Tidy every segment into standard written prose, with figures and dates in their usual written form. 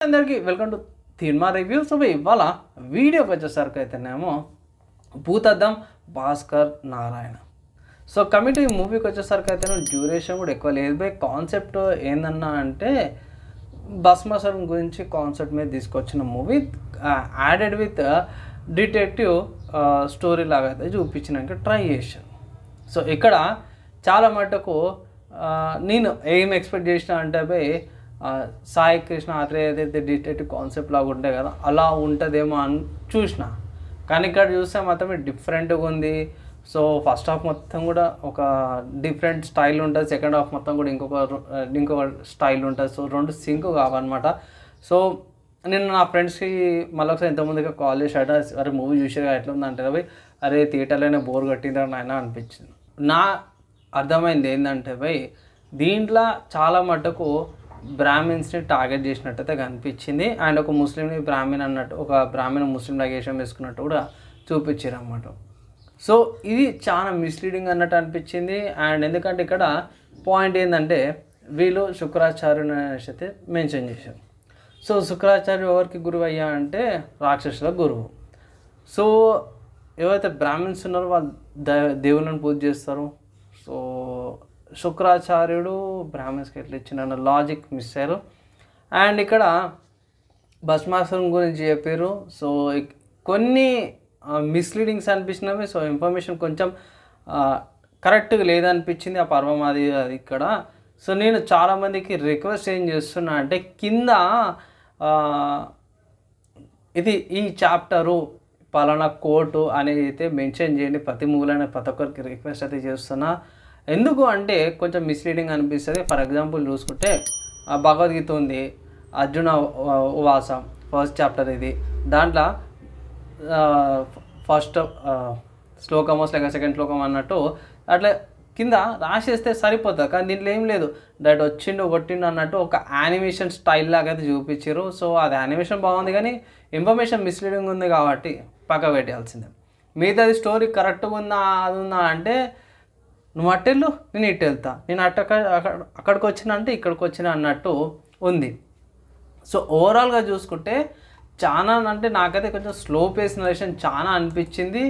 అందరికీ welcome to cinema review. So ఇవాళ వీడియోకి వచ్చేసరికి అయితేనేమో Bhoothaddam Bhaskar Narayana. So coming to ఈ మూవీకి వచ్చేసరికి అయితే డ్యూరేషన్ కూడా ఎక్కువ లేదు. బై కాన్సెప్ట్ ఏందన్నా అంటే భస్మాసురుని గురించి కాన్సెప్ట్ మీద తీసుకొచ్చిన movie added with detective story లాగా అయితే చూపించడానికి ట్రై చేశాను. సో ఇక్కడ చాలా మటుకు నేను ఏం ఎక్స్పెక్ట్ చేసిన అంటే పోయి సాయి కృష్ణ ఆత్రేయ ఏదైతే డిటెక్టివ్ కాన్సెప్ట్ లాగా ఉంటాయి కదా అలా ఉంటుందేమో అని చూసిన, కానీ ఇక్కడ చూస్తే మాత్రమే డిఫరెంట్గా ఉంది. సో ఫస్ట్ హాఫ్ మొత్తం కూడా ఒక డిఫరెంట్ స్టైల్ ఉంటుంది, సెకండ్ హాఫ్ మొత్తం కూడా ఇంకొక స్టైల్ ఉంటుంది. సో రెండు సింక్ కావన్నమాట. సో నేను నా ఫ్రెండ్స్కి మళ్ళీ ఒకసారి ఇంతకుముందుగా కాల్ చేశాడు, అరే మూవీ చూసేగా ఎట్లా ఉందంటే పోయి అరే థియేటర్లోనే బోర్ కట్టిందా నాయన అనిపించింది. నా అర్థమైంది ఏంటంటే పోయి దీంట్లో చాలా మటుకు బ్రాహ్మిన్స్ని టార్గెట్ చేసినట్టయితే కనిపించింది. అండ్ ఒక ముస్లింని బ్రాహ్మిన్ అన్నట్టు, ఒక బ్రాహ్మిన్ ముస్లిం వేషం వేసుకున్నట్టు కూడా చూపించారు అన్నమాట. సో ఇది చాలా మిస్లీడింగ్ అన్నట్టు అనిపించింది. అండ్ ఎందుకంటే ఇక్కడ పాయింట్ ఏంటంటే వీళ్ళు శుక్రాచార్యుని అనేసి అయితే మెన్షన్ చేశారు. సో శుక్రాచార్య ఎవరికి గురువు అయ్యా అంటే రాక్షసుల గురువు. సో ఎవరైతే బ్రాహ్మిన్స్ ఉన్నారో వాళ్ళు దేవుళ్ళని పూజ చేస్తారు. సో శుక్రాచార్యుడు బ్రాహ్మిన్స్కి ఎట్లా ఇచ్చిన లాజిక్ మిస్ అయ్యారు. అండ్ ఇక్కడ భస్మాసురుని గురించి చెప్పారు. సో కొన్ని మిస్లీడింగ్స్ అనిపించినవి. సో ఇన్ఫర్మేషన్ కొంచెం కరెక్ట్గా లేదనిపించింది ఆ పర్వం అది ఇక్కడ. సో నేను చాలామందికి రిక్వెస్ట్ ఏం చేస్తున్నా అంటే కింద ఇది ఈ చాప్టరు పలానా కోర్టు అనేది అయితే మెన్షన్ చేయండి ప్రతి మూలైన ప్రతి ఒక్కరికి రిక్వెస్ట్ అయితే చేస్తున్నా. ఎందుకు అంటే కొంచెం మిస్లీడింగ్ అనిపిస్తుంది. ఫర్ ఎగ్జాంపుల్ చూసుకుంటే భగవద్గీత ఉంది, అర్జున ఉవాస ఫస్ట్ చాప్టర్ ఇది. దాంట్లో ఫస్ట్ శ్లోకమో లేక సెకండ్ శ్లోకం అన్నట్టు అట్లా కింద రాసేస్తే సరిపోతుంది. కానీ దీంట్లో ఏం లేదు, డైరెక్ట్ వచ్చిండు కొట్టిండు అన్నట్టు ఒక యానిమేషన్ స్టైల్ లాగా అయితే చూపించారు. సో అది యానిమేషన్ బాగుంది కానీ ఇన్ఫర్మేషన్ మిస్లీడింగ్ ఉంది కాబట్టి పక్క పెట్టాల్సిందే. మిగతాది స్టోరీ కరెక్ట్గా ఉందా అది ఉందా అంటే నువ్వు అట్టెళ్ళు నేను ఇటు వెళ్తా, నేను అక్కడికి వచ్చినా అంటే ఇక్కడికి వచ్చినా అన్నట్టు ఉంది. సో ఓవరాల్గా చూసుకుంటే చాలా అంటే నాకైతే కొంచెం స్లో పేస్ నరేషన్ చాలా అనిపించింది.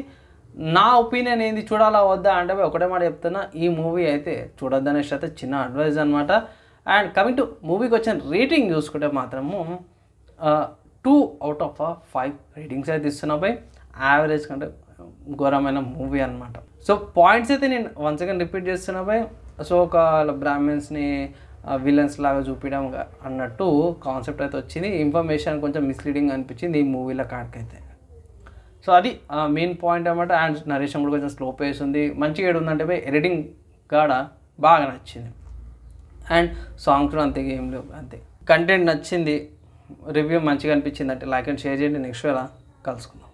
నా ఒపీనియన్ ఏంది చూడాలా వద్దా అంటే ఒకటే మాట చెప్తున్నా, ఈ మూవీ అయితే చూడొద్దనేసి అయితే చిన్న అడ్వైజ్ అనమాట. అండ్ కమింగ్ టు మూవీకి వచ్చిన రేటింగ్ చూసుకుంటే మాత్రము 2/5 రేటింగ్స్ అయితే ఇస్తున్నా బై. యావరేజ్ కంటే ఘోరమైన మూవీ అనమాట. సో పాయింట్స్ అయితే నేను వన్స్ అగైన్ రిపీట్ చేస్తున్నా బై. సో ఒక బ్రాహ్మిన్స్ని విలన్స్ లాగా చూపించడం అన్నట్టు కాన్సెప్ట్ అయితే వచ్చింది. ఇన్ఫర్మేషన్ కొంచెం మిస్లీడింగ్ అనిపించింది ఈ మూవీలో కాడికైతే. సో అది మెయిన్ పాయింట్ అనమాట. అండ్ నరేషన్ కూడా కొంచెం స్లో పేస్ ఉంది, మంచిగా ఏడు ఉందంటే బై ఎడిటింగ్ కాడ బాగా నచ్చింది. అండ్ సాంగ్స్ కూడా అంతే, ఏం లేవు అంతే. కంటెంట్ నచ్చింది, రివ్యూ మంచిగా అనిపించింది అంటే లైక్ అండ్ షేర్ చేయండి. నెక్స్ట్ వేళ కలుసుకుందాం.